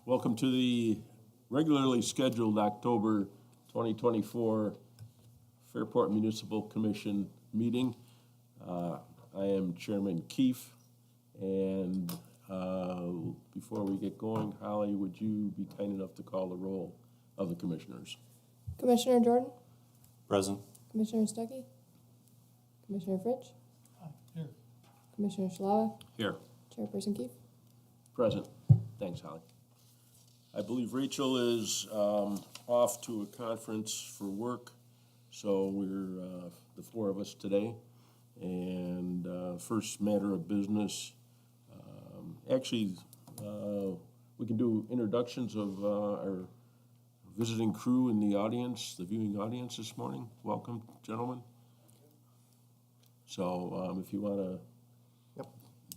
Welcome to the regularly scheduled October 2024 Fairport Municipal Commission meeting. I am Chairman Keefe, and before we get going, Holly, would you be kind enough to call the roll of the commissioners? Commissioner Jordan? Present. Commissioner Stuckey? Commissioner Fritsch? Here. Commissioner Schlava? Here. Chairperson Keefe? Present. Thanks, Holly. I believe Rachel is off to a conference for work, so we're the four of us today. And first matter of business, we can do introductions of our visiting crew in the audience, the viewing audience this morning. Welcome, gentlemen. So if you want to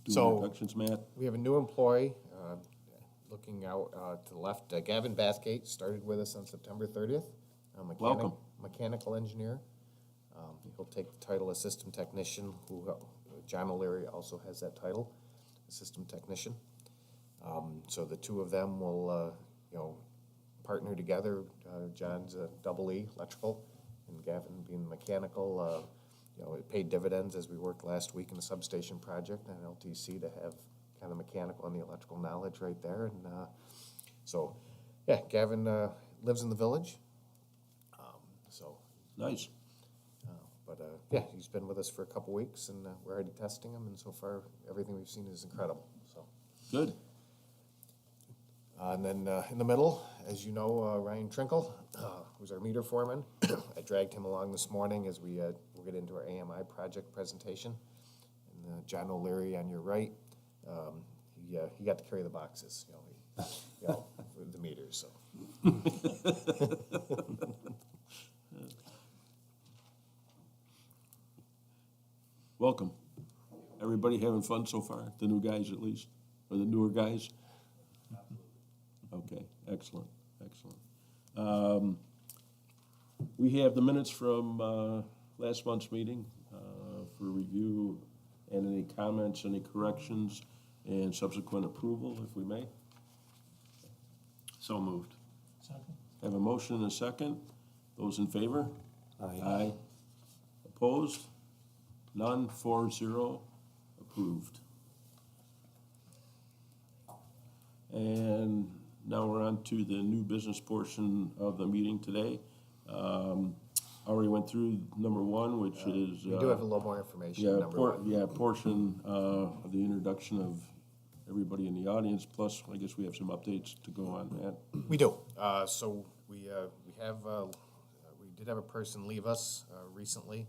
do introductions, Matt. We have a new employee looking out to the left. Gavin Bathgate started with us on September 30th. Welcome. Mechanical engineer. He'll take the title of system technician, who John O'Leary also has that title, system technician. So the two of them will, partner together. John's a double E, electrical, and Gavin being mechanical. It paid dividends as we worked last week in the substation project and LTC to have kind of mechanical and the electrical knowledge right there. And Gavin lives in the village. Nice. He's been with us for a couple weeks, and we're already testing him, and so far everything we've seen is incredible. So Good. And then in the middle, as you know, Ryan Trinkle, who's our meter foreman. I dragged him along this morning as we'll get into our AMI project presentation. And John O'Leary on your right, he got to carry the boxes, for the meters. So. Welcome. Everybody having fun so far? The new guys at least? Or the newer guys? Okay, excellent, excellent. We have the minutes from last month's meeting for review, and any comments, any corrections, and subsequent approval, if we may. So moved. Second. Have a motion and a second. Those in favor? Aye. Aye. Opposed? None. 4-0. Approved. And now we're on to the new business portion of the meeting today. Already went through number one, which is... We do have a little more information. Portion of the introduction of everybody in the audience, plus I guess we have some updates to go on that. We do. We did have a person leave us recently.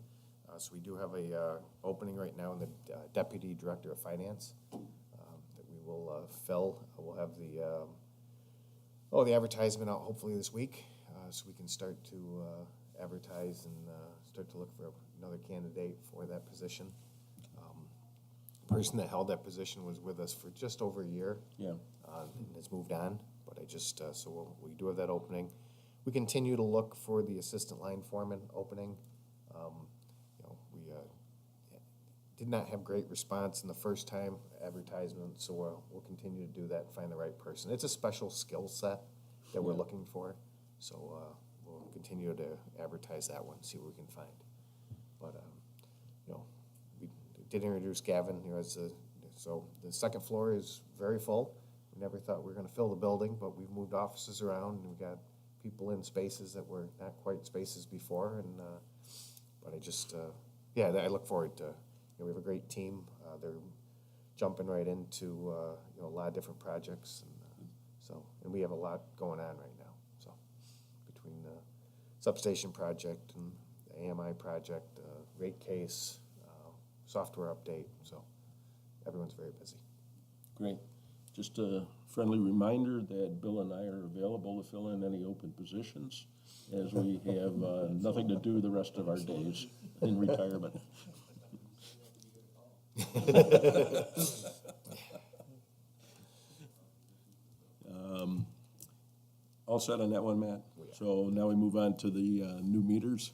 So we do have a opening right now in the Deputy Director of Finance that we will fill. We'll have the advertisement out hopefully this week, so we can start to advertise and start to look for another candidate for that position. The person that held that position was with us for just over a year. Yeah. And has moved on, but we do have that opening. We continue to look for the assistant line foreman opening. We did not have great response in the first time advertisement, so we'll continue to do that and find the right person. It's a special skill set that we're looking for, so we'll continue to advertise that one, see what we can find. But we did introduce Gavin here so the second floor is very full. We never thought we were going to fill the building, but we've moved offices around and we got people in spaces that were not quite spaces before. And I look forward to. We have a great team. They're jumping right into a lot of different projects, and we have a lot going on right now. So between the substation project and the AMI project, rate case, software update, so everyone's very busy. Great. Just a friendly reminder that Bill and I are available to fill in any open positions, as we have nothing to do the rest of our days in retirement. All set on that one, Matt? So now we move on to the new meters,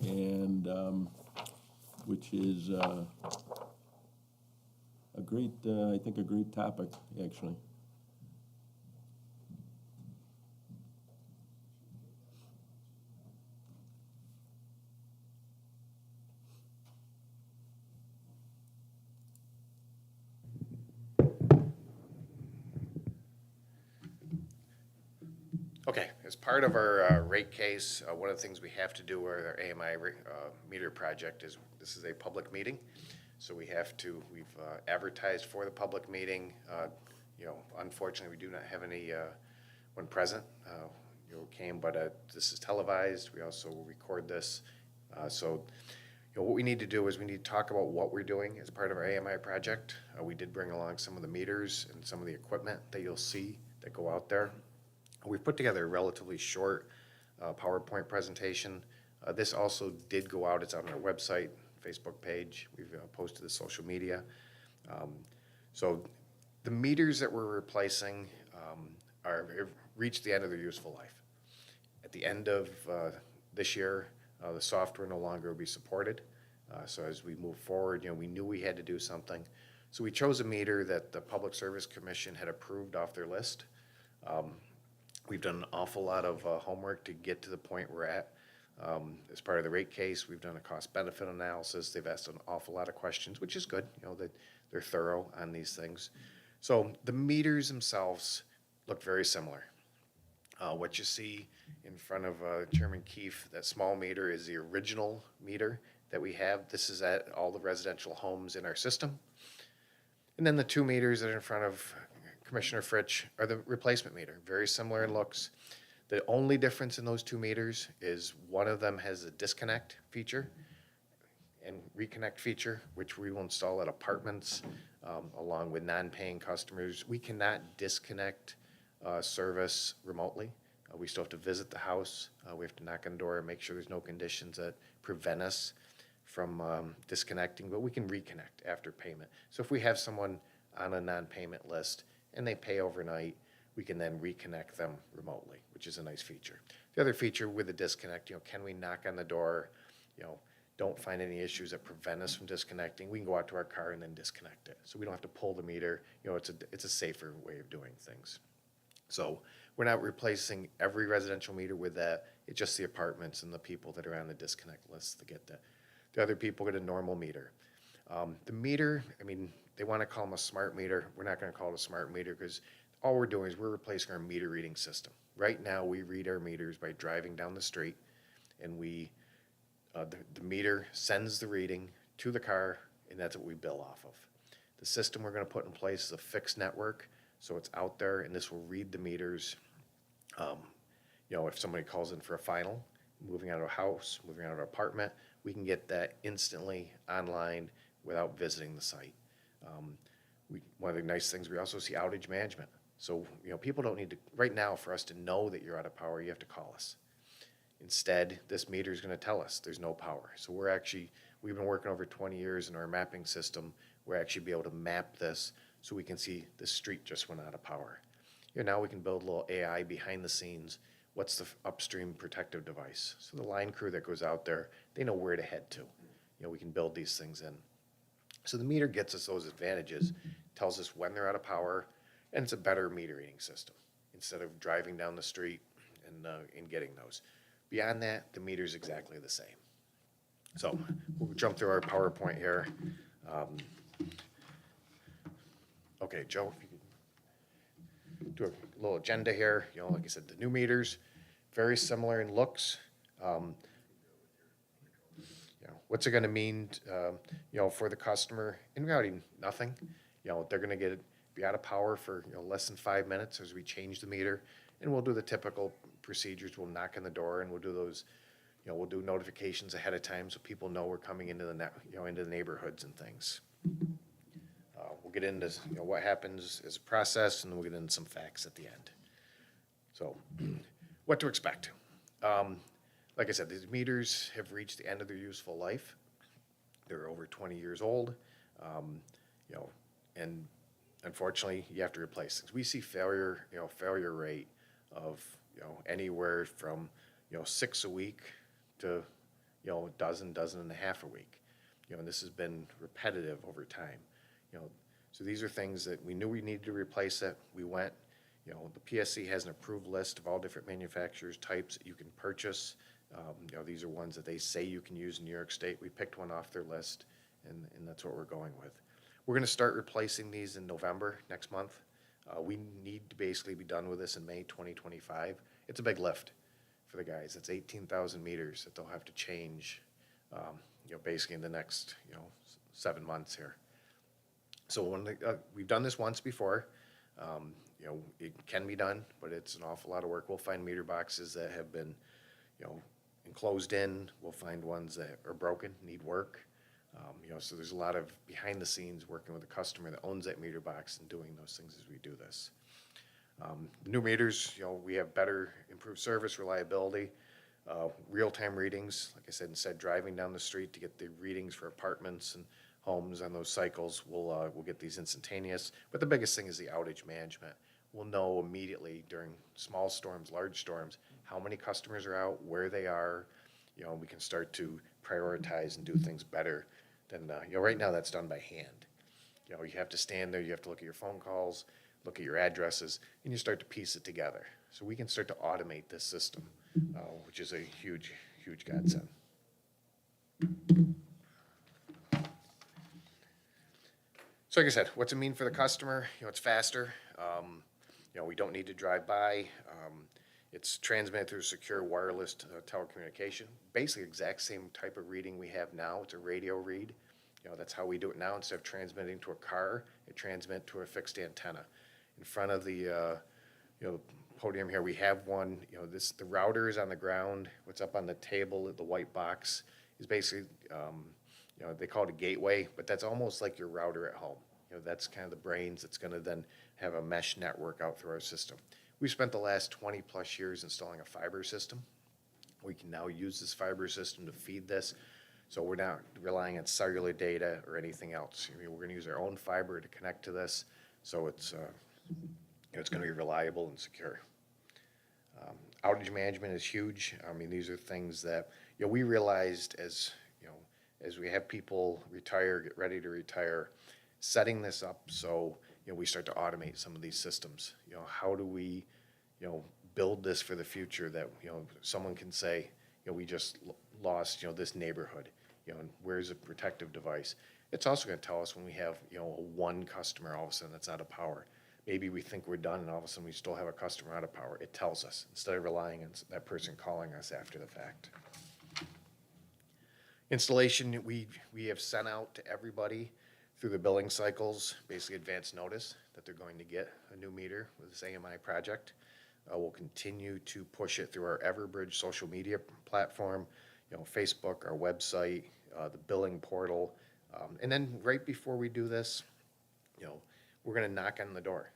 and which is a great topic, actually. Okay, as part of our rate case, one of the things we have to do with our AMI meter project is, this is a public meeting. So we've advertised for the public meeting. Unfortunately, we do not have one present. Came, but this is televised. We also will record this. What we need to do is we need to talk about what we're doing as part of our AMI project. We did bring along some of the meters and some of the equipment that you'll see that go out there. We've put together a relatively short PowerPoint presentation. This also did go out. It's on our website, Facebook page. We've posted to social media. So the meters that we're replacing have reached the end of their useful life. At the end of this year, the software no longer will be supported. So as we move forward, we knew we had to do something. So we chose a meter that the Public Service Commission had approved off their list. We've done an awful lot of homework to get to the point we're at. As part of the rate case, we've done a cost-benefit analysis. They've asked an awful lot of questions, which is good. That they're thorough on these things. So the meters themselves look very similar. What you see in front of Chairman Keefe, that small meter is the original meter that we have. This is at all the residential homes in our system. And then the 2 meters that are in front of Commissioner Fritsch are the replacement meter, very similar in looks. The only difference in those 2 meters is one of them has a disconnect feature and reconnect feature, which we will install at apartments along with non-paying customers. We cannot disconnect service remotely. We still have to visit the house. We have to knock on the door and make sure there's no conditions that prevent us from disconnecting, but we can reconnect after payment. So if we have someone on a non-payment list and they pay overnight, we can then reconnect them remotely, which is a nice feature. The other feature with the disconnect, can we knock on the door, don't find any issues that prevent us from disconnecting, we can go out to our car and then disconnect it. So we don't have to pull the meter, it's a safer way of doing things. So we're not replacing every residential meter with that, it's just the apartments and the people that are on the disconnect list that get that. The other people get a normal meter. The meter, they want to call them a smart meter. We're not going to call it a smart meter because all we're doing is we're replacing our meter reading system. Right now, we read our meters by driving down the street, and the meter sends the reading to the car, and that's what we bill off of. The system we're going to put in place is a fixed network, so it's out there, and this will read the meters. If somebody calls in for a final, moving out of a house, moving out of an apartment, we can get that instantly online without visiting the site. One of the nice things, we also see outage management. So, people don't need to, right now, for us to know that you're out of power, you have to call us. Instead, this meter is going to tell us there's no power. So we've been working over 20 years in our mapping system. We're actually be able to map this so we can see the street just went out of power. Now we can build a little AI behind the scenes. What's the upstream protective device? So the line crew that goes out there, they know where to head to. We can build these things in. So the meter gets us those advantages, tells us when they're out of power, and it's a better meter reading system instead of driving down the street and getting those. Beyond that, the meter's exactly the same. So we'll jump through our PowerPoint here. Okay, Joe, if you could do a little agenda here. Like I said, the new meters, very similar in looks. What's it going to mean, for the customer? In reality, nothing. They're going to be out of power for less than 5 minutes as we change the meter, and we'll do the typical procedures. We'll knock on the door, and we'll do those. We'll do notifications ahead of time so people know we're coming into into the neighborhoods and things. We'll get into what happens as a process, and then we'll get into some facts at the end. So, what to expect? Like I said, these meters have reached the end of their useful life. They're over 20 years old, and unfortunately, you have to replace things. We see failure rate of anywhere from 6 a week to a dozen and a half a week. And this has been repetitive over time. So these are things that we knew we needed to replace it. We went. The PSC has an approved list of all different manufacturers, types that you can purchase. These are ones that they say you can use in New York State. We picked one off their list, and that's what we're going with. We're going to start replacing these in November next month. We need to basically be done with this in May 2025. It's a big lift for the guys. It's 18,000 meters that they'll have to change, basically in the next, 7 months here. So we've done this once before. It can be done, but it's an awful lot of work. We'll find meter boxes that have been, enclosed in. We'll find ones that are broken, need work. So there's a lot of behind the scenes working with the customer that owns that meter box and doing those things as we do this. The new meters, we have better, improved service, reliability, real-time readings. Like I said, instead of driving down the street to get the readings for apartments and homes on those cycles, we'll get these instantaneous. But the biggest thing is the outage management. We'll know immediately during small storms, large storms, how many customers are out, where they are. We can start to prioritize and do things better than, right now that's done by hand. You have to stand there, you have to look at your phone calls, look at your addresses, and you start to piece it together. So we can start to automate this system, which is a huge, huge godsend. So like I said, what's it mean for the customer? It's faster. We don't need to drive by. It's transmitted through secure wireless telecommunication. Basically, exact same type of reading we have now. It's a radio read. That's how we do it now. Instead of transmitting to a car, it transmits to a fixed antenna. In front of the podium here, we have one. The router is on the ground. What's up on the table, the white box, is basically they call it a gateway, but that's almost like your router at home. That's kind of the brains that's going to then have a mesh network out through our system. We've spent the last 20 plus years installing a fiber system. We can now use this fiber system to feed this, so we're not relying on cellular data or anything else. We're going to use our own fiber to connect to this, so it's going to be reliable and secure. Outage management is huge. These are things that we realized as we have people retire, get ready to retire, setting this up so we start to automate some of these systems. How do we build this for the future that someone can say we just lost this neighborhood, and where's a protective device? It's also going to tell us when we have one customer all of a sudden that's out of power. Maybe we think we're done and all of a sudden we still have a customer out of power. It tells us instead of relying on that person calling us after the fact. Installation, we have sent out to everybody through the billing cycles, basically advance notice that they're going to get a new meter with this AMI project. We'll continue to push it through our Everbridge social media platform, Facebook, our website, the billing portal. And then right before we do this, we're going to knock on the door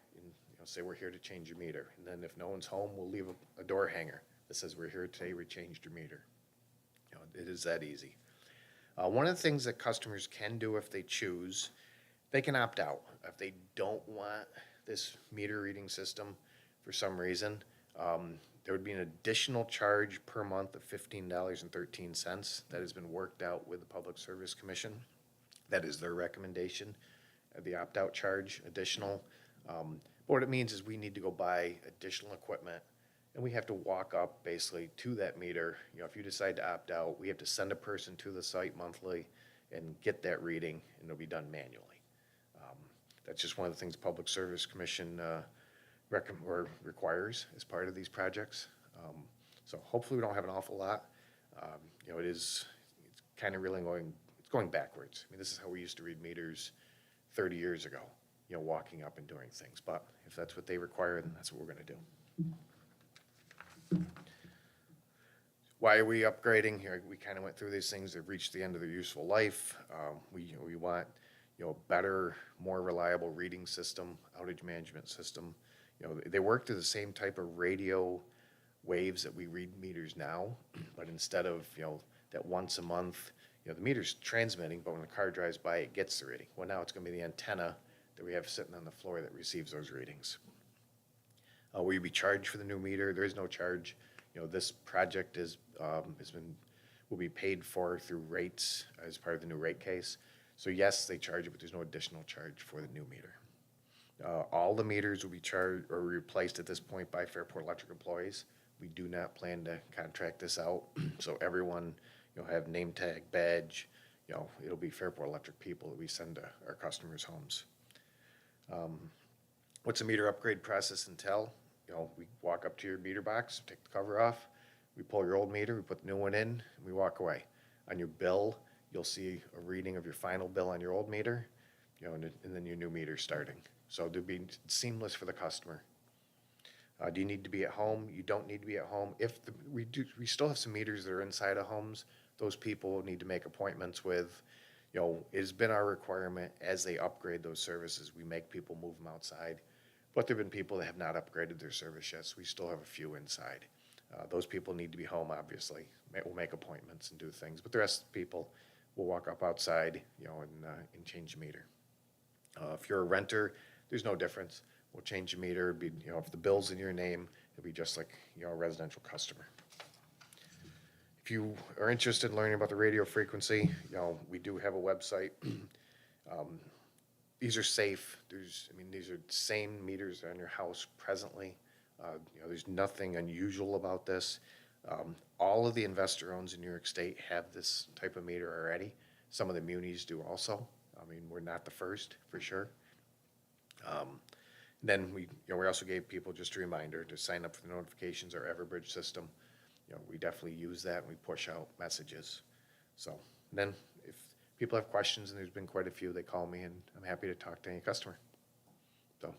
and say we're here to change your meter. And then if no one's home, we'll leave a door hanger that says we're here today, we changed your meter. It is that easy. One of the things that customers can do if they choose, they can opt out. If they don't want this meter reading system for some reason, there would be an additional charge per month of $15.13. That has been worked out with the Public Service Commission. That is their recommendation, the opt-out charge additional. But what it means is we need to go buy additional equipment, and we have to walk up basically to that meter. If you decide to opt out, we have to send a person to the site monthly and get that reading, and it'll be done manually. That's just one of the things the Public Service Commission requires as part of these projects. So hopefully we don't have an awful lot. It's kind of really going backwards. This is how we used to read meters 30 years ago, walking up and doing things. But if that's what they require, then that's what we're going to do. Why are we upgrading? We kind of went through these things. They've reached the end of their useful life. We want a better, more reliable reading system, outage management system. They work to the same type of radio waves that we read meters now, but instead of that once a month, the meter's transmitting, but when the car drives by, it gets the reading. Well, now it's going to be the antenna that we have sitting on the floor that receives those readings. Will you be charged for the new meter? There is no charge. This project will be paid for through rates as part of the new rate case. So yes, they charge it, but there's no additional charge for the new meter. All the meters will be charged or replaced at this point by Fairport Electric employees. We do not plan to contract this out, so everyone have name tag, badge. It'll be Fairport Electric people that we send to our customers' homes. What's the meter upgrade process entail? You know, we walk up to your meter box, take the cover off, we pull your old meter, we put the new one in, and we walk away. On your bill, you'll see a reading of your final bill on your old meter, you know, and then your new meter starting. So it'll be seamless for the customer. Do you need to be at home? You don't need to be at home. We still have some meters that are inside of homes. Those people need to make appointments with. You know, it has been our requirement as they upgrade those services, we make people move them outside. But there've been people that have not upgraded their service yet, so we still have a few inside. Those people need to be home, obviously. We'll make appointments and do things, but the rest of the people will walk up outside, you know, and change the meter. If you're a renter, there's no difference. We'll change the meter. It'd be, you know, if the bill's in your name, it'll be just like, you know, a residential customer. If you are interested in learning about the radio frequency, you know, we do have a website. These are safe. These are the same meters that are in your house presently. You know, there's nothing unusual about this. All of the investor owns in New York State have this type of meter already. Some of the munis do also. I mean, we're not the first, for sure. Then we also gave people just a reminder to sign up for the notifications, our Everbridge system. You know, we definitely use that and we push out messages. So then if people have questions, and there's been quite a few, they call me and I'm happy to talk to any customer. So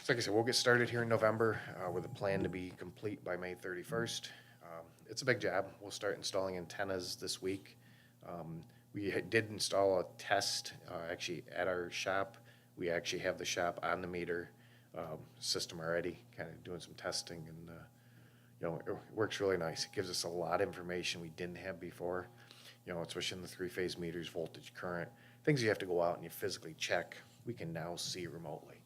like I said, we'll get started here in November with a plan to be complete by May 31st. It's a big job. We'll start installing antennas this week. We did install a test actually at our shop. We actually have the shop on the meter system already, kind of doing some testing, and you know, it works really nice. It gives us a lot of information we didn't have before, you know, especially in the three-phase meters, voltage, current, things you have to go out and you physically check, we can now see remotely.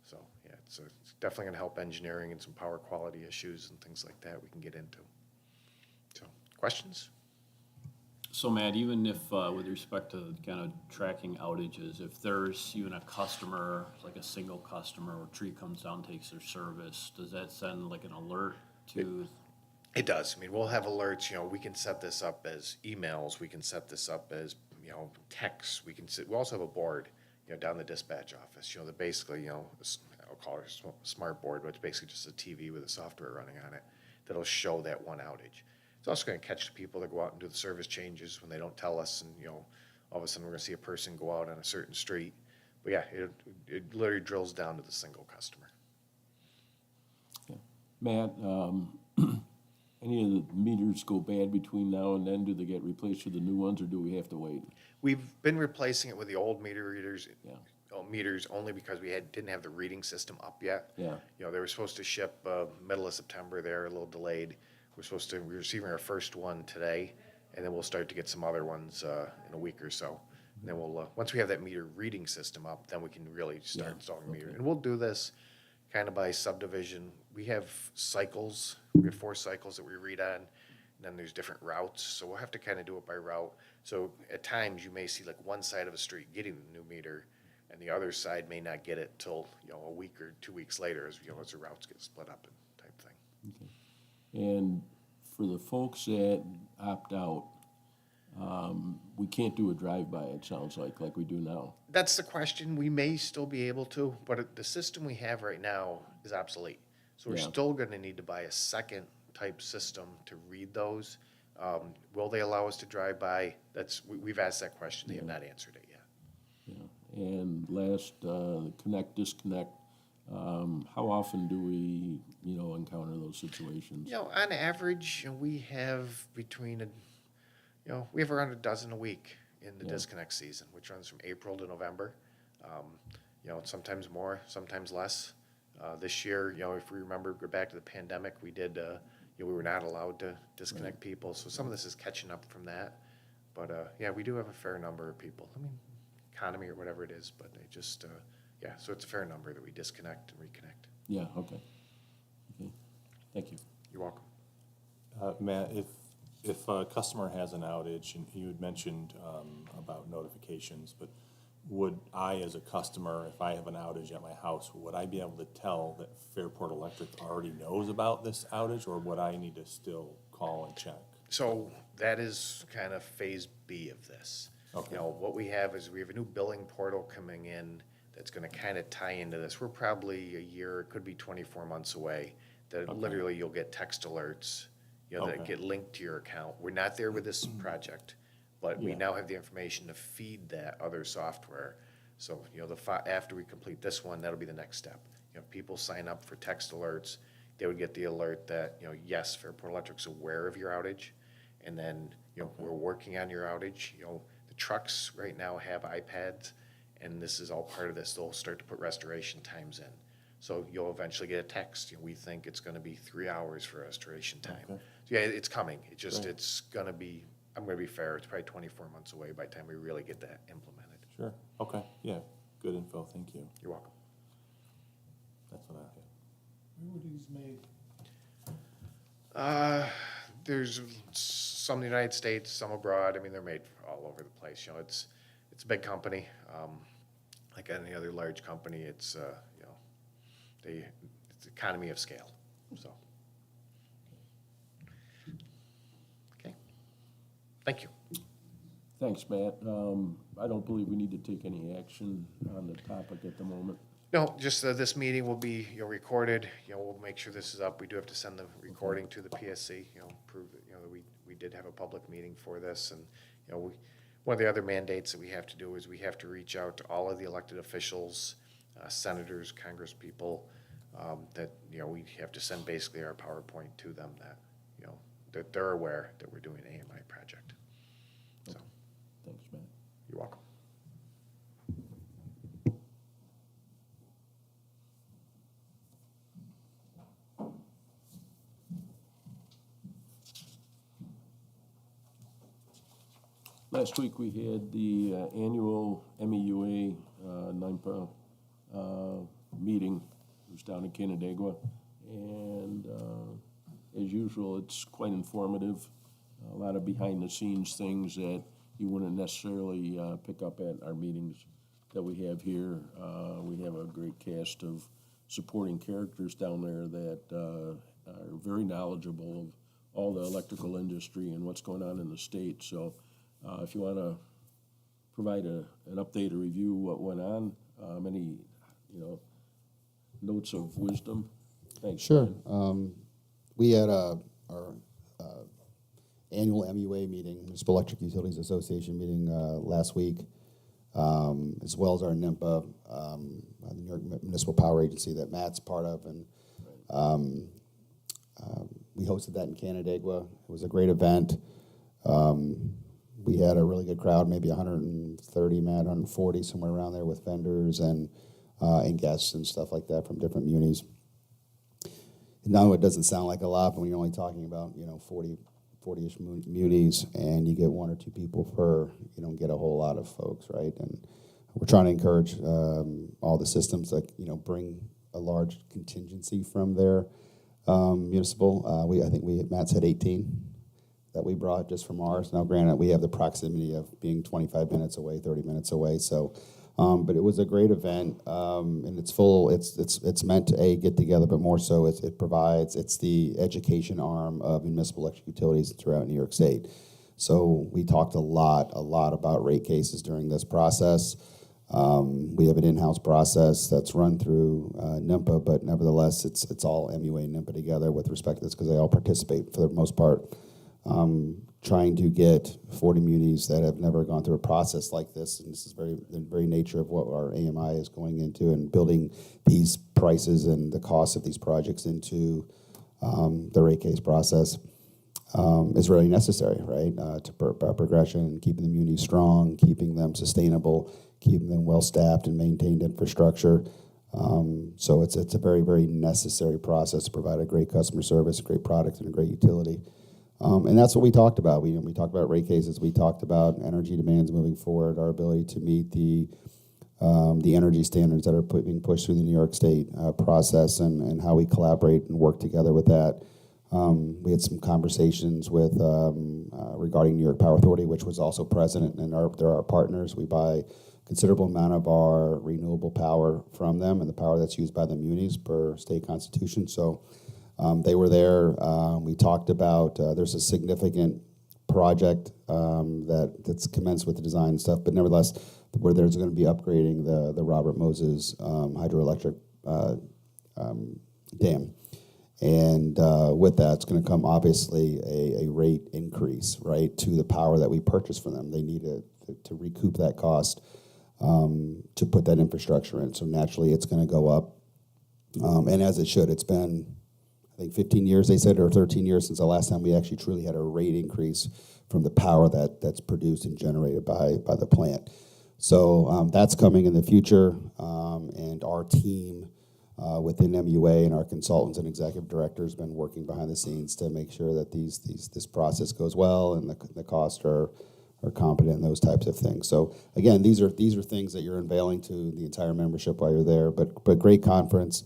So yeah, it's definitely going to help engineering and some power quality issues and things like that we can get into. So, questions? So Matt, even if, with respect to kind of tracking outages, if there's even a customer, like a single customer, or tree comes down, takes their service, does that send like an alert to? It does. I mean, we'll have alerts, you know, we can set this up as emails, we can set this up as, you know, texts, we also have a board, you know, down the dispatch office, you know, that basically, you know, I'll call it a smart board, but it's basically just a TV with a software running on it that'll show that one outage. It's also going to catch the people that go out and do the service changes when they don't tell us, and, you know, all of a sudden we're going to see a person go out on a certain street. But yeah, it literally drills down to the single customer. Yeah. Matt, any of the meters go bad between now and then? Do they get replaced with the new ones, or do we have to wait? We've been replacing it with the old meter readers. Yeah. Meters only because we didn't have the reading system up yet. Yeah. You know, they were supposed to ship middle of September. They're a little delayed. We're receiving our first one today, and then we'll start to get some other ones in a week or so. And then we'll, once we have that meter reading system up, then we can really start installing meter. And we'll do this kind of by subdivision. We have cycles. We have 4 cycles that we read on, and then there's different routes. So we'll have to kind of do it by route. So at times you may see like one side of a street getting the new meter, and the other side may not get it till, you know, a week or 2 weeks later, as, you know, as the routes get split up and type thing. Okay. And for the folks that opt out, we can't do a drive-by, it sounds like we do now. That's the question. We may still be able to, but the system we have right now is obsolete. So we're Yeah. still going to need to buy a second type system to read those. Will they allow us to drive by? We've asked that question. They have not answered it yet. Yeah. And last, connect, disconnect, how often do we, you know, encounter those situations? You know, on average, we have we have around a dozen a week in the disconnect season, which runs from April to November. You know, sometimes more, sometimes less. This year, you know, if we remember, go back to the pandemic, we did, you know, we were not allowed to disconnect people. So some of this is catching up from that. But, yeah, we do have a fair number of people. I mean, economy or whatever it is, but they just, yeah, so it's a fair number that we disconnect and reconnect. Yeah, okay. Okay, thank you. You're welcome. Matt, if a customer has an outage, and you had mentioned about notifications, but would I, as a customer, if I have an outage at my house, would I be able to tell that Fairport Electric already knows about this outage, or would I need to still call and check? So that is kind of phase B of this. Okay. You know, what we have is we have a new billing portal coming in that's gonna kind of tie into this. We're probably a year, it could be 24 months away, that literally you'll get text alerts, you know, that Okay. get linked to your account. We're not there with this project, but we Yeah. now have the information to feed that other software. So, you know, after we complete this one, that'll be the next step. You know, people sign up for text alerts, they would get the alert that, you know, yes, Fairport Electric's aware of your outage, and then, you know, we're working on your outage. You know, the trucks right now have iPads, and this is all part of this. They'll start to put restoration times in. So you'll eventually get a text, you know, we think it's gonna be 3 hours for restoration time. Okay. So yeah, it's coming. It just, Great. it's gonna be, I'm gonna be fair, it's probably 24 months away by the time we really get that implemented. Sure, okay, yeah, good info, thank you. You're welcome. That's what I had. Where were these made? There's some in the United States, some abroad. I mean, they're made all over the place. You know, it's a big company. Like any other large company, it's you know, it's economy of scale. So, okay, thank you. Thanks, Matt. I don't believe we need to take any action on the topic at the moment. No, just this meeting will be, you know, recorded. You know, we'll make sure this is up. We do have to send the recording to the PSC, you know, prove that, you know, that we did have a public meeting for this. And, you know, one of the other mandates that we have to do is we have to reach out to all of the elected officials, senators, congresspeople, that, you know, we have to send basically our PowerPoint to them that, you know, that they're aware that we're doing an AMI project. So, Thanks, Matt. you're welcome. Last week, we had the annual MEUA NIMPA meeting. It was down in Canandaigua. And as usual, it's quite informative. A lot of behind-the-scenes things that you wouldn't necessarily pick up at our meetings that we have here. We have a great cast of supporting characters down there that are very knowledgeable of all the electrical industry and what's going on in the state. So if you want to provide an update or review what went on, any, you know, notes of wisdom? Thanks. Sure. We had our annual MUA meeting, Municipal Electric Utilities Association meeting last week, as well as our NIMPA, the New York Municipal Power Agency that Matt's part of. And we hosted that in Canandaigua. It was a great event. We had a really good crowd, maybe 130, Matt, 140, somewhere around there with vendors and guests and stuff like that from different munis. Now it doesn't sound like a lot, but when you're only talking about, you know, 40-ish munis, and you get one or two people per, you don't get a whole lot of folks, right? And we're trying to encourage all the systems that, you know, bring a large contingency from their municipal. I think Matt said 18 that we brought just from ours. Now, granted, we have the proximity of being 25 minutes away, 30 minutes away, so. But it was a great event, and it's full. It's meant to get together, but more so, it's the education arm of municipal electric utilities throughout New York State. So we talked a lot about rate cases during this process. We have an in-house process that's run through NIMPA, but nevertheless, it's all MUA and NIMPA together with respect to this because they all participate for the most part. Trying to get 40 munis that have never gone through a process like this, and this is the very nature of what our AMI is going into, and building these prices and the cost of these projects into the rate case process is really necessary, right? To progression, keeping the munis strong, keeping them sustainable, keeping them well-staffed and maintained infrastructure. So it's a very, very necessary process to provide a great customer service, a great product, and a great utility. And that's what we talked about. We talked about rate cases. We talked about energy demands moving forward, our ability to meet the energy standards that are being pushed through the New York State process, and how we collaborate and work together with that. We had some conversations with regarding New York Power Authority, which was also present, and they're our partners. We buy a considerable amount of our renewable power from them, and the power that's used by the munis per state constitution. So they were there. We talked about there's a significant project that's commenced with the design and stuff, but nevertheless, where there's going to be upgrading the Robert Moses hydroelectric dam. And with that, it's going to come obviously a rate increase, right, to the power that we purchase from them. They need to recoup that cost to put that infrastructure in. So naturally, it's going to go up, and as it should. It's been, I think, 15 years, they said, or 13 years since the last time we actually truly had a rate increase from the power that's produced and generated by the plant. So that's coming in the future, and our team within MUA and our consultants and executive directors been working behind the scenes to make sure that this process goes well and the costs are competent and those types of things. So again, these are things that you're unveiling to the entire membership while you're there. But great conference,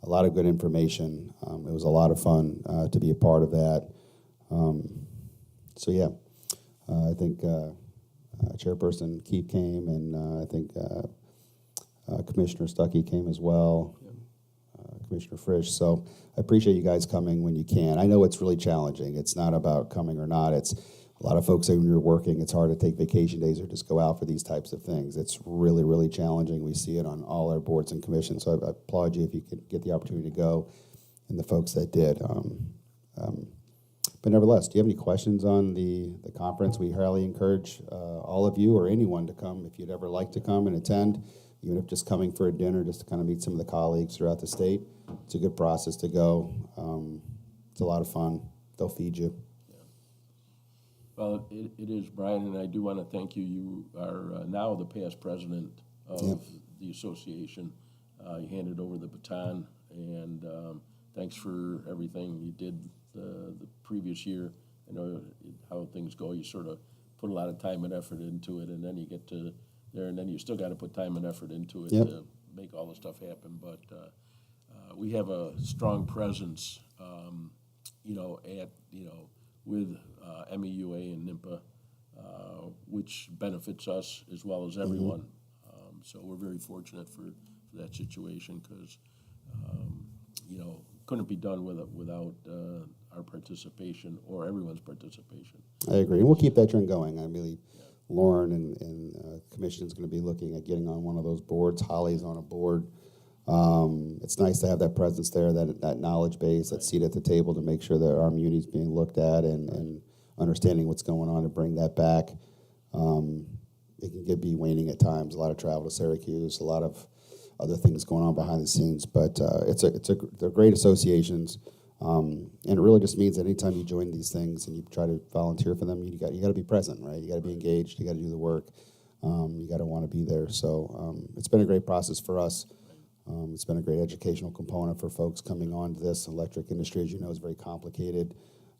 a lot of good information. It was a lot of fun to be a part of that. So yeah, I think Chairperson Keith came, and I think Commissioner Stuckey came as well. Commissioner Frisch. So I appreciate you guys coming when you can. I know it's really challenging. It's not about coming or not. It's a lot of folks say when you're working, it's hard to take vacation days or just go out for these types of things. It's really, really challenging. We see it on all our boards and commissions. So I applaud you if you could get the opportunity to go, and the folks that did. But nevertheless, do you have any questions on the conference? We highly encourage all of you or anyone to come if you'd ever like to come and attend, even if just coming for a dinner, just to kind of meet some of the colleagues throughout the state. It's a good process to go. It's a lot of fun. They'll feed you. Well, it is, Brian, and I do want to thank you. You are now the past president of the association. You handed over the baton, and thanks for everything you did the previous year. I know how things go. You sort of put a lot of time and effort into it, and then you get to there, and then you still got to put time and effort into it to make all the stuff happen. But we have a strong presence, with MEUA and NIMPA, which benefits us as well as everyone. So we're very fortunate for that situation because, couldn't be done without our participation or everyone's participation. I agree. And we'll keep that trend going. I really, Lauren and Commission's going to be looking at getting on one of those boards. Holly's on a board. It's nice to have that presence there, that knowledge base, that seat at the table to make sure that our muni is being looked at and understanding what's going on to bring that back. It can be waning at times. A lot of travel to Syracuse, a lot of other things going on behind the scenes, but they're great associations, and it really just means that anytime you join these things and you try to volunteer for them, you got to be present, right? You got to be engaged. You got to do the work. You got to want to be there. So it's been a great process for us. It's been a great educational component for folks coming on to this. Electric industry, as you know, is very complicated.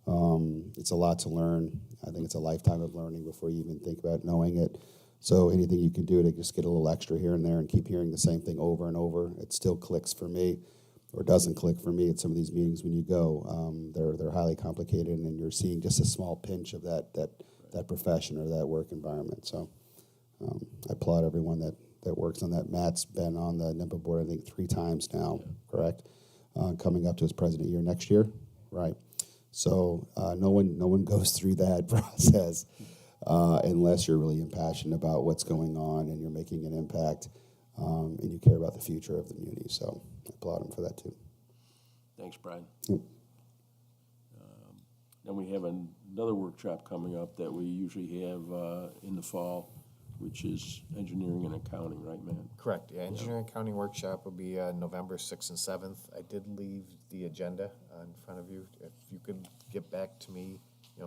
It's a lot to learn. I think it's a lifetime of learning before you even think about knowing it. So anything you can do to just get a little extra here and there and keep hearing the same thing over and over, it still clicks for me, or doesn't click for me at some of these meetings when you go. They're highly complicated, and you're seeing just a small pinch of that profession or that work environment. So I applaud everyone that works on that. Matt's been on the NIMPA board, I think, 3 times now, correct? Coming up to his president year next year, right? So no one goes through that process unless you're really impassioned about what's going on and you're making an impact and you care about the future of the community. So I applaud him for that too. Thanks, Brian. Yep. Then we have another workshop coming up that we usually have in the fall, which is engineering and accounting, right, man? Correct. Yeah, engineering accounting workshop will be November 6th and 7th. I did leave the agenda in front of you. If you could get back to me,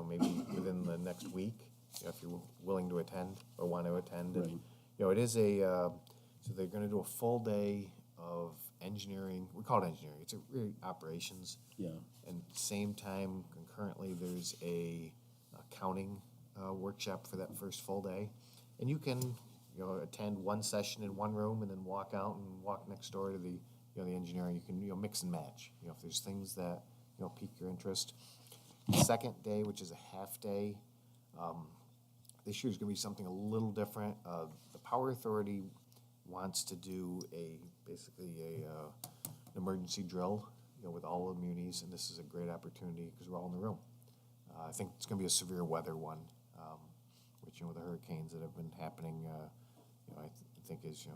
maybe within the next week, if you're willing to attend or want to attend. Right. And, it is so they're going to do a full day of engineering. We call it engineering. It's really operations. Yeah. And same time, concurrently, there's a accounting workshop for that first full day. And you can, attend one session in one room and then walk out and walk next door to the, the engineering. You can, mix and match. If there's things that, pique your interest. The second day, which is a half day, this year's going to be something a little different. The Power Authority wants to do basically an emergency drill, with all the munis, and this is a great opportunity because we're all in the room. I think it's gonna be a severe weather one, which, the hurricanes that have been happening, I think is,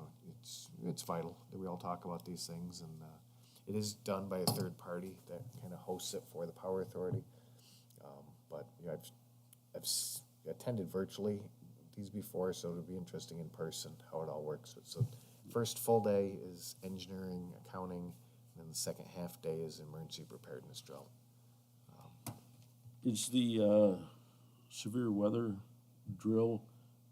it's vital that we all talk about these things, and it is done by a third party that kind of hosts it for the Power Authority. But, I've attended virtually these before, so it'll be interesting in person how it all works. So first full day is engineering, accounting, and then the second half day is emergency preparedness drill. Is the severe weather drill,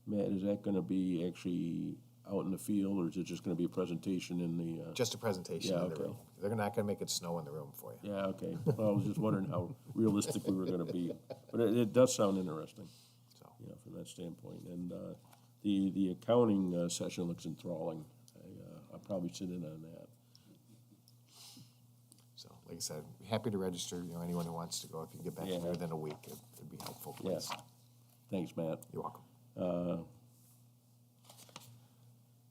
Matt, is that gonna be actually out in the field, or is it just gonna be a presentation in the? Just a presentation Yeah, in the okay. room. They're not gonna make it snow in the room for you. Yeah, okay. Well, I was just wondering how realistic we were gonna be, but it does sound interesting, So, from that standpoint. And the accounting session looks enthralling. I'll probably sit in on that. so like I said, happy to register, anyone who wants to go. If you get back Yeah. to me within a week, it'd be helpful, please. Yes. Thanks, Matt. You're welcome.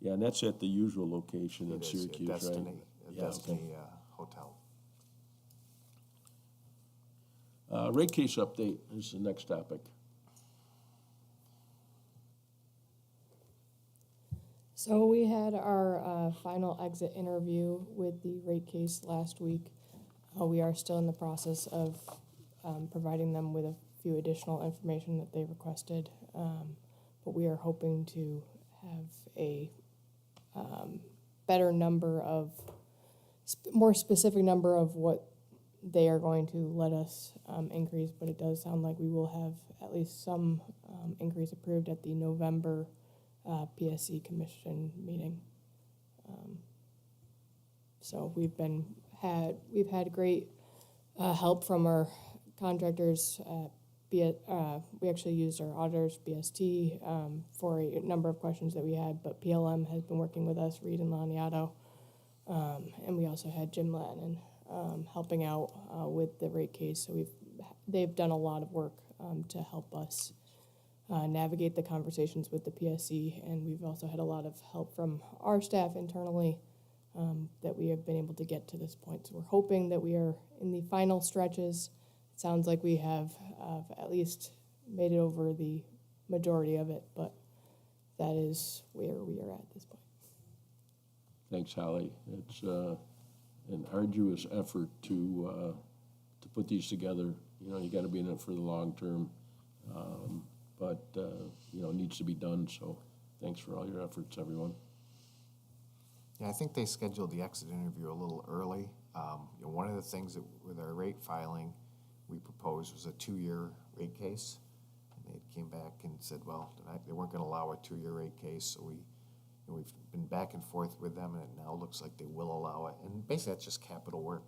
Yeah, and that's at the usual location in It is, Syracuse, right? Destiny, Yeah, Destiny Hotel. Rate case update is the next topic. So we had our final exit interview with the rate case last week. We are still in the process of providing them with a few additional information that they requested. But we are hoping to have a better number of, more specific number of what they are going to let us increase. But it does sound like we will have at least some increase approved at the November PSC Commission meeting. So we've had great help from our contractors. We actually used our auditors, BST, for a number of questions that we had, but PLM has been working with us, Reed and Laniato. And we also had Jim Lannon helping out with the rate case. So they've done a lot of work to help us navigate the conversations with the PSC, and we've also had a lot of help from our staff internally that we have been able to get to this point. So we're hoping that we are in the final stretches. It sounds like we have at least made it over the majority of it, but that is where we are at this point. Thanks, Holly. It's an arduous effort to put these together. You got to be in it for the long term, but it needs to be done. So, thanks for all your efforts, everyone. Yeah, I think they scheduled the exit interview a little early. One of the things that with our rate filing we proposed was a 2-year rate case. And they came back and said, well, they weren't going to allow a 2-year rate case, so we've been back and forth with them, and it now looks like they will allow it. And basically, that's just capital work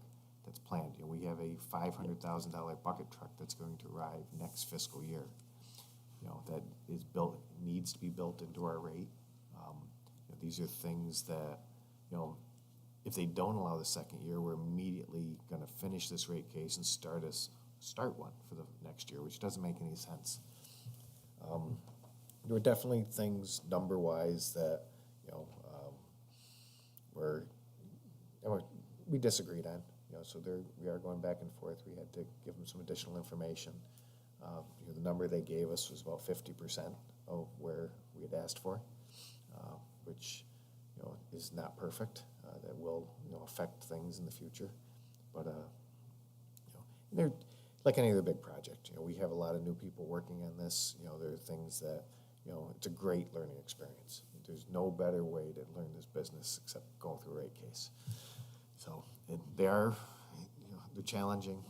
that's planned. We have a $500,000 bucket truck that's going to arrive next fiscal year. That is built, needs to be built into our rate. These are things that, if they don't allow the second year, we're immediately going to finish this rate case and start one for the next year, which doesn't make any sense. There were definitely things number-wise that, we disagreed on. So we are going back and forth. We had to give them some additional information. The number they gave us was about 50% of where we had asked for, which is not perfect. That will affect things in the future, but they're like any other big project. We have a lot of new people working on this. There are things that it's a great learning experience. There's no better way to learn this business except going through a rate case. So they're challenging,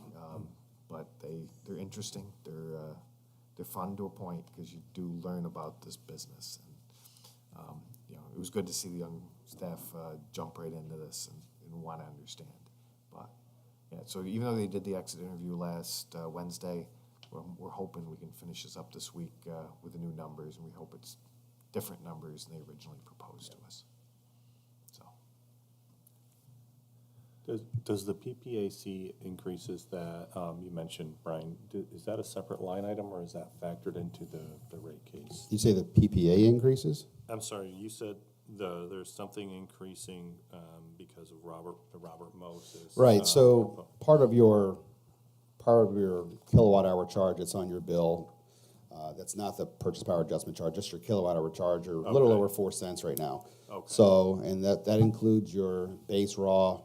but they're interesting. They're fun to a point because you do learn about this business. And it was good to see the young staff jump right into this and want to understand. But yeah, so even though they did the exit interview last Wednesday, we're hoping we can finish this up this week with the new numbers, and we hope it's different numbers than they originally proposed to us. So. Does the PPAC increases that you mentioned, Brian, is that a separate line item, or is that factored into the rate case? You say the PPA increases? I'm sorry, you said there's something increasing because of Robert Moses. Right, so part of your part of your kilowatt hour charge that's on your bill. That's not the purchase power adjustment charge, just your kilowatt hour charge, or a little Okay. over 4 cents right now. Okay. So, and that includes your base raw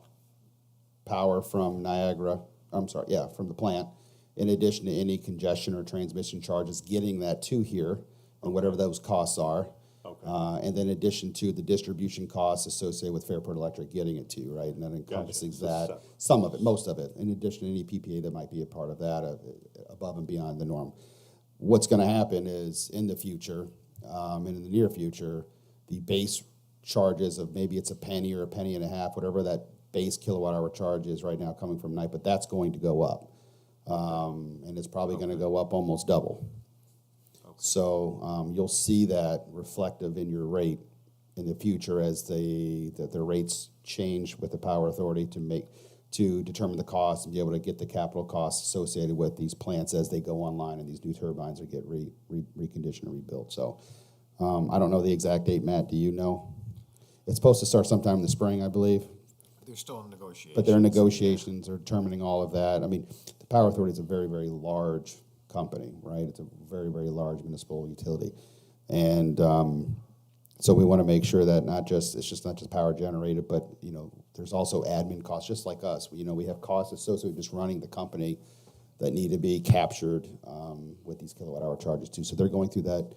power from Niagara, from the plant, in addition to any congestion or transmission charges, getting that to here, and whatever those costs are. Okay. And then in addition to the distribution costs associated with Fairport Electric getting it to you, right? And that encompasses So that, separate. some of it, most of it, in addition to any PPA that might be a part of that, above and beyond the norm. What's gonna happen is, in the future, and in the near future, the base charges of maybe it's a penny or a penny and a half, whatever that base kilowatt hour charge is right now coming from night, but that's going to go up. And it's probably gonna go up almost double. So, you'll see that reflective in your rate in the future as the rates change with the Power Authority to determine the cost and be able to get the capital costs associated with these plants as they go online and these new turbines are get reconditioned and rebuilt. So, I don't know the exact date, Matt, do you know? It's supposed to start sometime in the spring, I believe. They're still in negotiations. But they're in negotiations, they're determining all of that. I mean, the Power Authority is a very, very large company, right? It's a very, very large municipal utility. And so we want to make sure that it's just not just power generated, but, there's also admin costs, just like us. We have costs associated with just running the company that need to be captured with these kilowatt hour charges too. So they're going through that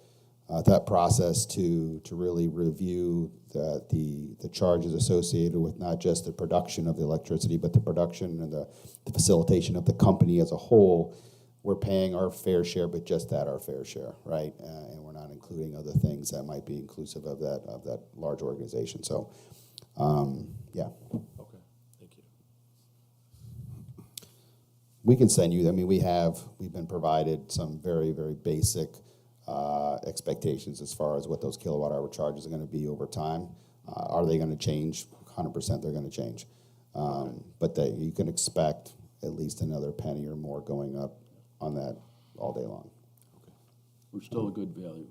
process to really review the charges associated with not just the production of the electricity, but the production and the facilitation of the company as a whole. We're paying our fair share, but just that, our fair share, right? And we're not including other things that might be inclusive of that large organization. So, yeah. Okay, thank you. We can send you, we've been provided some very, very basic expectations as far as what those kilowatt hour charges are gonna be over time. Are they gonna change? 100% they're gonna change. But you can expect at least another penny or more going up on that all day long. We're still a good value.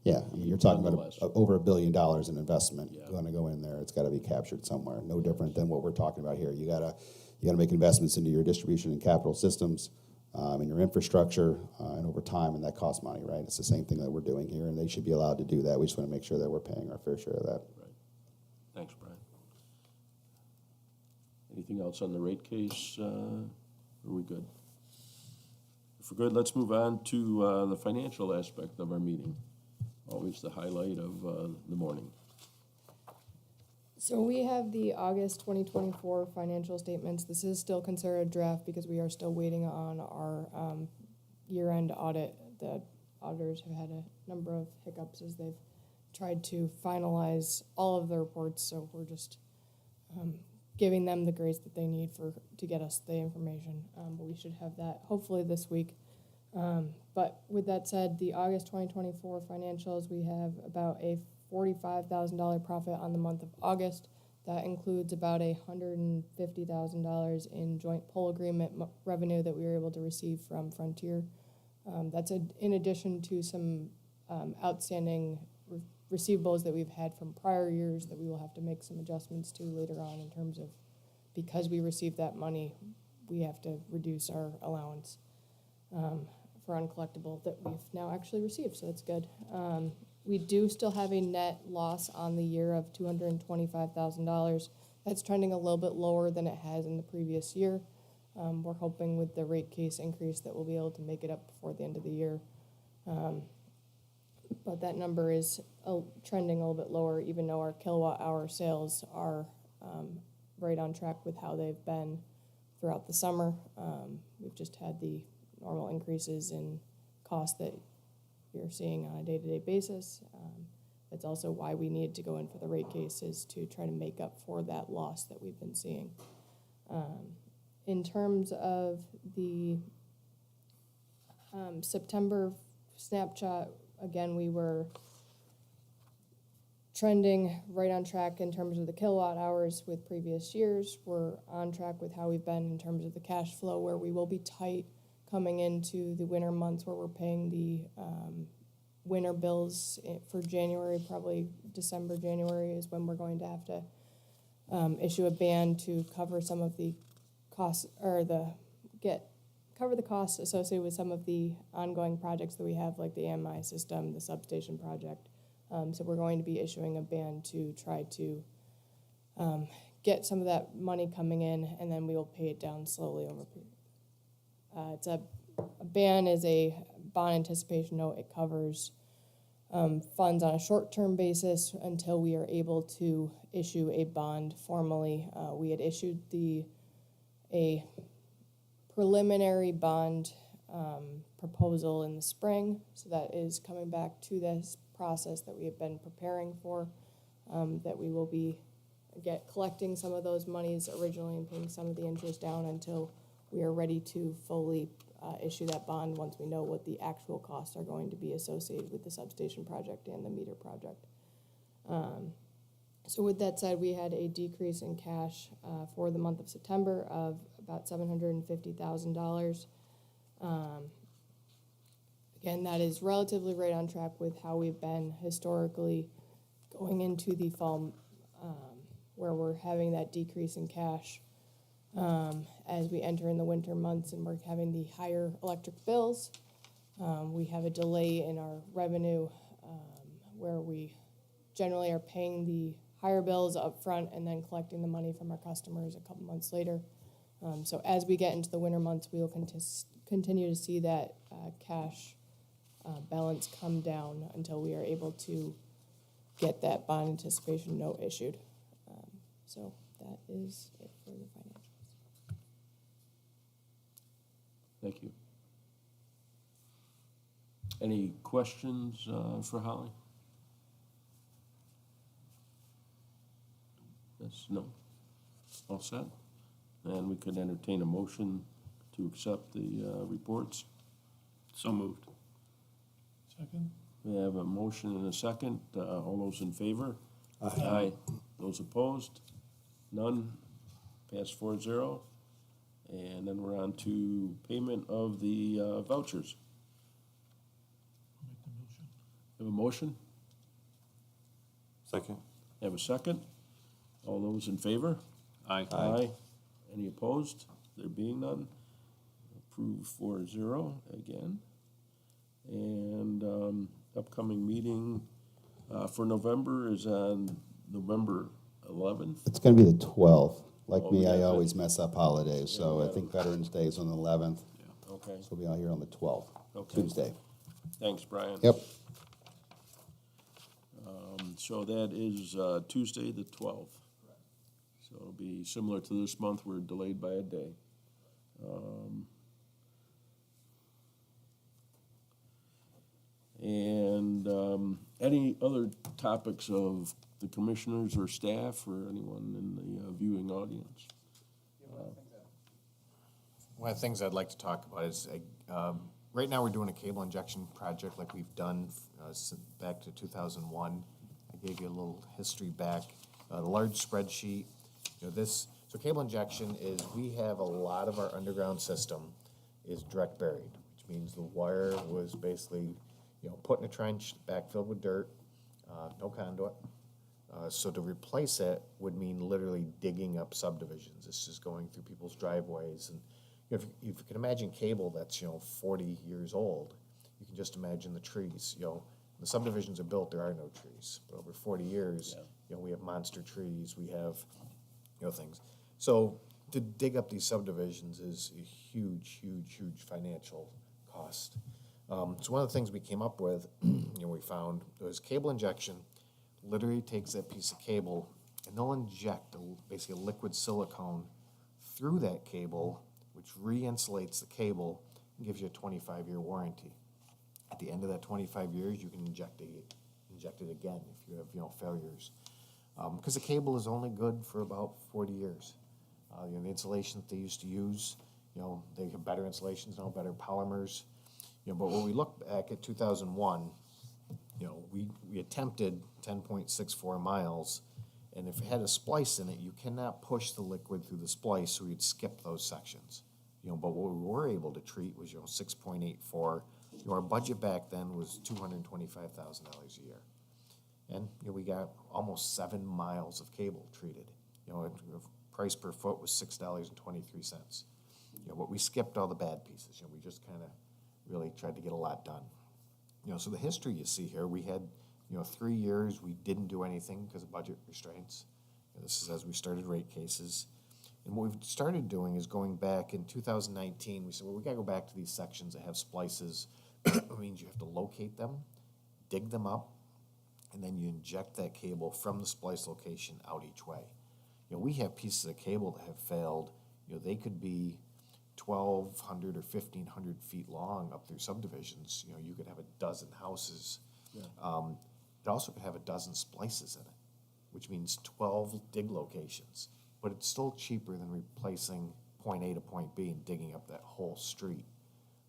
Yeah, you're talking about Nonetheless. over $1 billion in investment Yeah. going to go in there. It's got to be captured somewhere. No different than what we're talking about here. You gotta make investments into your distribution and capital systems, and your infrastructure, and over time, and that costs money, right? It's the same thing that we're doing here, and they should be allowed to do that. We just want to make sure that we're paying our fair share of that. Right. Thanks, Brian. Anything else on the rate case? Are we good? If we're good, let's move on to the financial aspect of our meeting. Always the highlight of the morning. So we have the August 2024 financial statements. This is still considered a draft because we are still waiting on our year-end audit. The auditors have had a number of hiccups as they've tried to finalize all of the reports, so we're just giving them the grace that they need to get us the information. But we should have that hopefully this week. But with that said, the August 2024 financials, we have about a $45,000 profit on the month of August. That includes about $150,000 in joint poll agreement revenue that we were able to receive from Frontier. That's in addition to some outstanding receivables that we've had from prior years that we will have to make some adjustments to later on in terms of, because we received that money, we have to reduce our allowance for uncollectible that we've now actually received, so that's good. We do still have a net loss on the year of $225,000. That's trending a little bit lower than it has in the previous year. We're hoping with the rate case increase that we'll be able to make it up before the end of the year. But that number is trending a little bit lower, even though our kilowatt hour sales are right on track with how they've been throughout the summer. We've just had the normal increases in costs that you're seeing on a day-to-day basis. That's also why we need to go in for the rate case, is to try to make up for that loss that we've been seeing. In terms of the September snapshot, again, we were trending right on track in terms of the kilowatt hours with previous years. We're on track with how we've been in terms of the cash flow, where we will be tight coming into the winter months, where we're paying the winter bills for January. Probably December, January is when we're going to have to issue a ban to cover some of the costs, or get cover the costs associated with some of the ongoing projects that we have, like the AMI system, the substation project. So we're going to be issuing a ban to try to get some of that money coming in, and then we will pay it down slowly over. It's a ban is a bond anticipation note. It covers funds on a short-term basis until we are able to issue a bond formally. We had issued a preliminary bond proposal in the spring, so that is coming back to this process that we have been preparing for, that we will be collecting some of those monies originally and paying some of the interest down until we are ready to fully issue that bond once we know what the actual costs are going to be associated with the substation project and the meter project. So with that said, we had a decrease in cash for the month of September of about $750,000. Again, that is relatively right on track with how we've been historically going into the fall, where we're having that decrease in cash as we enter in the winter months and we're having the higher electric bills. We have a delay in our revenue where we generally are paying the higher bills up front and then collecting the money from our customers a couple months later. So as we get into the winter months, we will continue to see that cash balance come down until we are able to get that bond anticipation note issued. So that is it for the financials. Thank you. Any questions for Holly? Yes, no? All set? And we could entertain a motion to accept the reports. So moved. Second? We have a motion and a second. All those in favor? Aye. Those opposed? None? Passed 4-0. And then we're on to payment of the vouchers. I'll make the motion. Have a motion? Second? Have a second? All those in favor? Aye. Aye. Any opposed? There being none, approved 4-0 again. And upcoming meeting for November is on November 11th. It's going to be the 12th. Like Oh, me, we I got always mess up holidays, so Yeah, I think Veterans Day is on the 11th. Okay, So we'll be out here on the 12th, Okay. Tuesday. thanks, Brian. Yep. So that is Tuesday, the 12th. So it'll be similar to this month, we're delayed by a day. And any other topics of the commissioners or staff or anyone in the viewing audience? One of the things I'd like to talk about is, right now we're doing a cable injection project like we've done back to 2001. I gave you a little history back. The large spreadsheet, so cable injection is, we have a lot of our underground system is direct buried, which means the wire was basically, put in a trench, backfilled with dirt, no conduit. So to replace it would mean literally digging up subdivisions. It's just going through people's driveways. And if you can imagine cable that's, 40 years old, you can just imagine the trees. The subdivisions are built, there are no trees. But over 40 years, we have monster trees, we have, things. So to dig up these subdivisions is a huge, huge, huge financial cost. So one of the things we came up with, we found was cable injection. Literally takes that piece of cable and they'll inject basically a liquid silicone through that cable, which re-insulates the cable and gives you a 25-year warranty. At the end of that 25 years, you can inject it again if you have failures. Because the cable is only good for about 40 years. The insulation that they used to use, they have better insulations now, better polymers. But when we look back at 2001, we attempted 10.64 miles, and if it had a splice in it, you cannot push the liquid through the splice, so we'd skip those sections. But what we were able to treat was 6.84. Our budget back then was $225,000 a year, and we got almost 7 miles of cable treated. Price per foot was $6.23. But we skipped all the bad pieces. We just kind of really tried to get a lot done. So the history you see here, we had, 3 years we didn't do anything because of budget restraints. This is as we started rate cases. And what we've started doing is going back in 2019, we said, well, we gotta go back to these sections that have splices. It means you have to locate them, dig them up, and then you inject that cable from the splice location out each way. We have pieces of cable that have failed. They could be 1,200 or 1,500 feet long up through subdivisions. You could have a dozen houses. It also could have a dozen splices in it, which means 12 dig locations. But it's still cheaper than replacing point A to point B and digging up that whole street.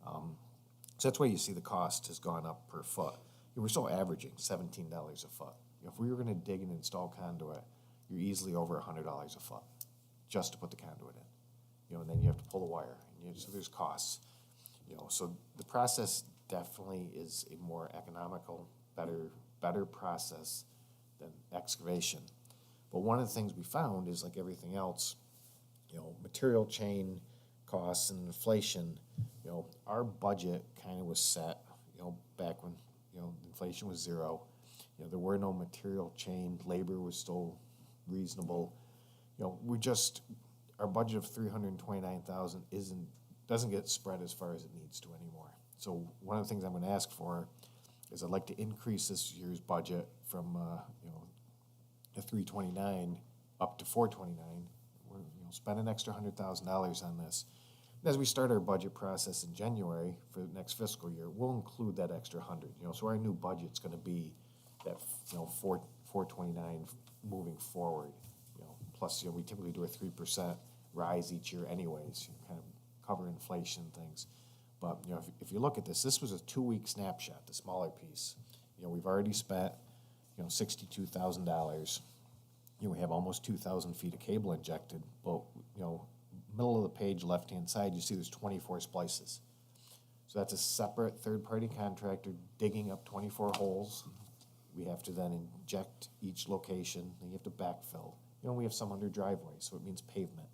So that's why you see the cost has gone up per foot. We're still averaging $17 a foot. If we were going to dig and install conduit, you're easily over $100 a foot just to put the conduit in. And then you have to pull the wire. So there's costs. So the process definitely is a more economical, better process than excavation. But one of the things we found is, like everything else, material chain costs and inflation, our budget kind of was set, back when, inflation was zero. There were no material chain, labor was still reasonable. Our budget of $329,000 doesn't get spread as far as it needs to anymore. So one of the things I'm going to ask for is I'd like to increase this year's budget from the $329 up to $429. We're spend an extra $100,000 on this. And as we start our budget process in January for the next fiscal year, we'll include that extra 100. So our new budget's going to be that $429 moving forward. Plus, we typically do a 3% rise each year anyways, kind of cover inflation things. But, if you look at this was a 2-week snapshot, the smaller piece. We've already spent, $62,000. We have almost 2,000 feet of cable injected. But, middle of the page, left-hand side, you see there's 24 splices. So that's a separate third-party contractor digging up 24 holes. We have to then inject each location, then you have to backfill. We have some under driveways, so it means pavement.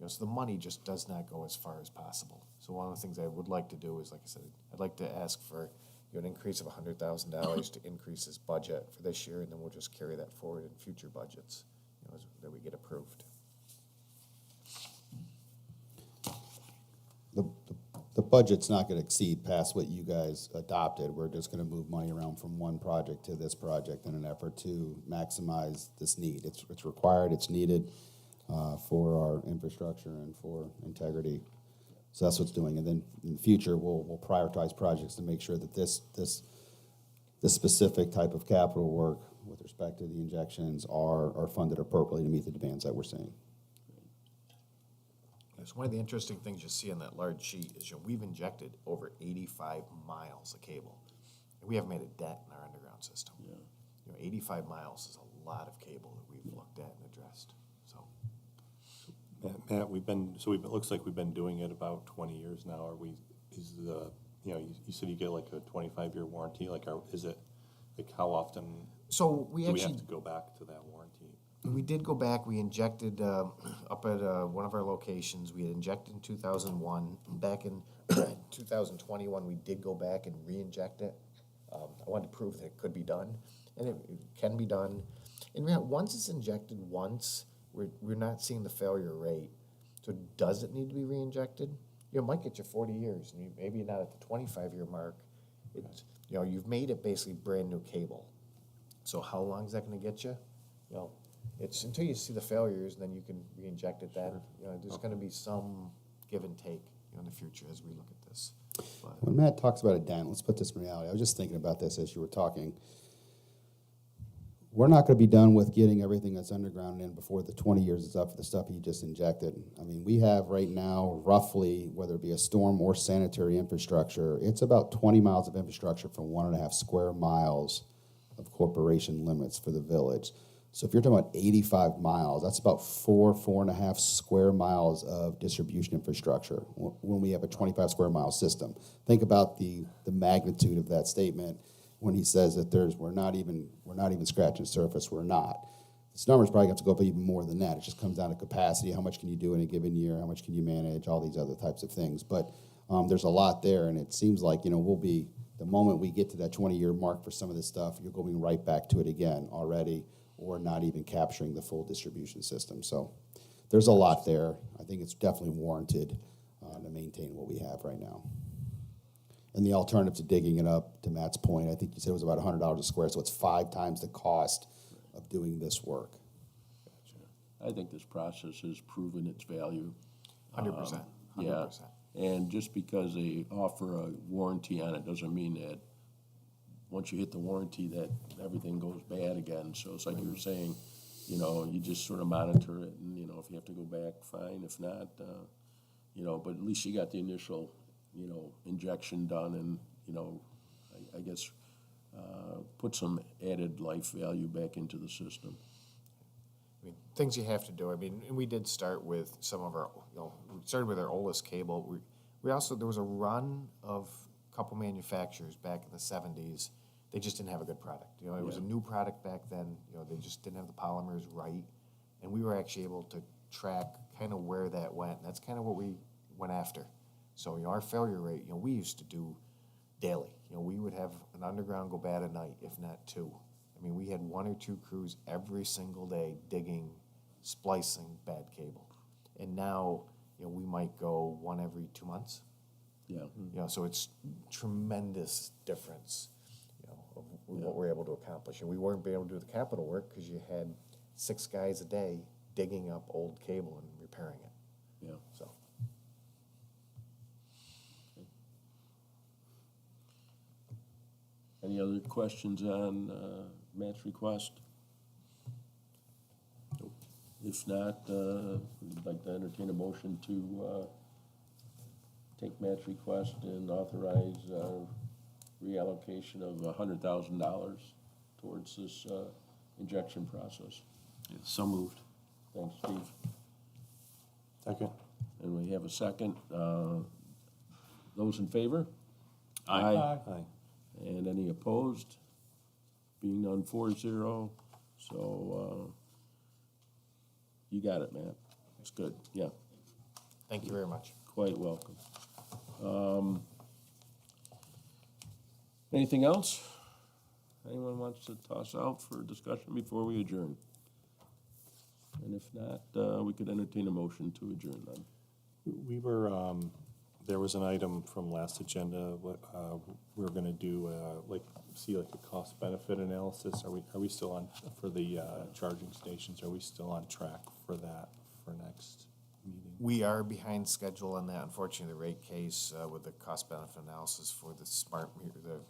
So the money just does not go as far as possible. So one of the things I would like to do is, like I said, I'd like to ask for an increase of $100,000 to increase this budget for this year, and then we'll just carry that forward in future budgets, that we get approved. The budget's not gonna exceed past what you guys adopted. We're just gonna move money around from one project to this project in an effort to maximize this need. It's required, it's needed for our infrastructure and for integrity. So that's what's doing. And then in the future, we'll prioritize projects to make sure that this specific type of capital work with respect to the injections are funded appropriately to meet the demands that we're seeing. So one of the interesting things you see on that large sheet is we've injected over 85 miles of cable. And we haven't made a dent in our underground system. 85 miles is a lot of cable that we've looked at and addressed. So, Matt, it looks like we've been doing it about 20 years now. You said you get like a 25-year warranty. How often so we do we actually have to go back to that warranty? We did go back. We injected up at one of our locations. We had injected in 2001. Back in 2021, we did go back and re-inject it. I wanted to prove that it could be done, and it can be done. And once it's injected once, we're not seeing the failure rate. So does it need to be re-injected? It might get you 40 years, and maybe not at the 25-year mark. You've made it basically brand new cable. So how long is that going to get you? It's until you see the failures, and then you can re-inject it then. There's going to be some give and take in the future as we look at this. But When Matt talks about a dent, let's put this in reality. I was just thinking about this as you were talking. We're not going to be done with getting everything that's underground in before the 20 years is up for the stuff you just injected. I mean, we have right now roughly, whether it be a storm or sanitary infrastructure, it's about 20 miles of infrastructure from 1.5 square miles of corporation limits for the village. So if you're talking about 85 miles, that's about 4.5 square miles of distribution infrastructure when we have a 25 square mile system. Think about the magnitude of that statement when he says that we're not even scratching the surface. We're not. This number's probably got to go up even more than that. It just comes down to capacity. How much can you do in a given year? How much can you manage? All these other types of things. But there's a lot there, and it seems like, we'll be, the moment we get to that 20-year mark for some of this stuff, you're going right back to it again already, or not even capturing the full distribution system. So there's a lot there. I think it's definitely warranted to maintain what we have right now. And the alternative to digging it up, to Matt's point, I think you said it was about $100 a square, so it's 5 times the cost of doing this work. I think this process has proven its value. 100%. Yeah, and just because they offer a warranty on it doesn't mean that once you hit the warranty that everything goes bad again. So it's like you were saying, you just sort of monitor it, and, if you have to go back, fine. If not, but at least you got the initial, injection done, and, I guess put some added life value back into the system. I mean, things you have to do. I mean, and we did start with some of our, we started with our oldest cable. We also, there was a run of a couple manufacturers back in the 70s. They just didn't have a good product. It was a new product back then. They just didn't have the polymers right. And we were actually able to track kind of where that went. And that's kind of what we went after. So, our failure rate, we used to do daily. We would have an underground go bad a night, if not 2. I mean, we had 1 or 2 crews every single day digging, splicing bad cable. And now, we might go 1 every 2 months. Yeah. So it's tremendous difference, of what we're able to accomplish. And we weren't able to do the capital work because you had 6 guys a day digging up old cable and repairing it. Yeah. So. Any other questions on Matt's request? Nope. If not, we'd like to entertain a motion to take Matt's request and authorize reallocation of $100,000 towards this injection process. Yeah, so moved. Thanks, Steve. Second. And we have a second. Those in favor? Aye. Aye. And any opposed? Being none, 4-0. So you got it, Matt. It's good. Yeah, Thank you very much. quite welcome. Anything else? Anyone wants to toss out for discussion before we adjourn? And if not, we could entertain a motion to adjourn then. We were, there was an item from last agenda, we were gonna do, see a cost benefit analysis. Are we still on, for the charging stations, are we still on track for that for next meeting? We are behind schedule on that. Unfortunately, the rate case with the cost benefit analysis for the smart meter, the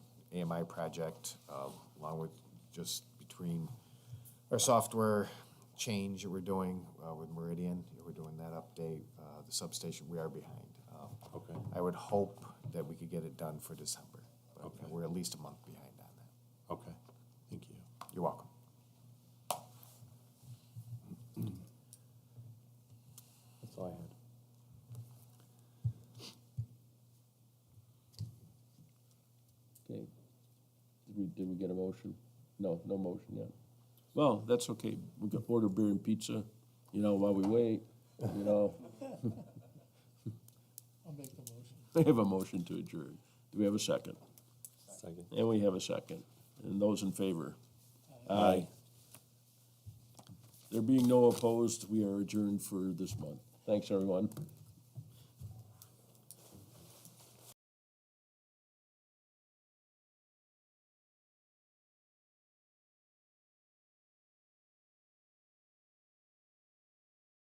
AMI project, along with just between our software change that we're doing with Meridian, we're doing that update, the substation, we are behind. Okay. I would hope that we could get it done for December. But Okay. we're at least a month behind on that. Okay, thank you. You're welcome. That's all I had. Okay. Did we get a motion? No motion yet. Well, that's okay. We could order beer and pizza, while we wait, I'll make the motion. We have a motion to adjourn. Do we have a second? Second. And we have a second. And those in favor? Aye. There being no opposed, we are adjourned for this month. Thanks, everyone.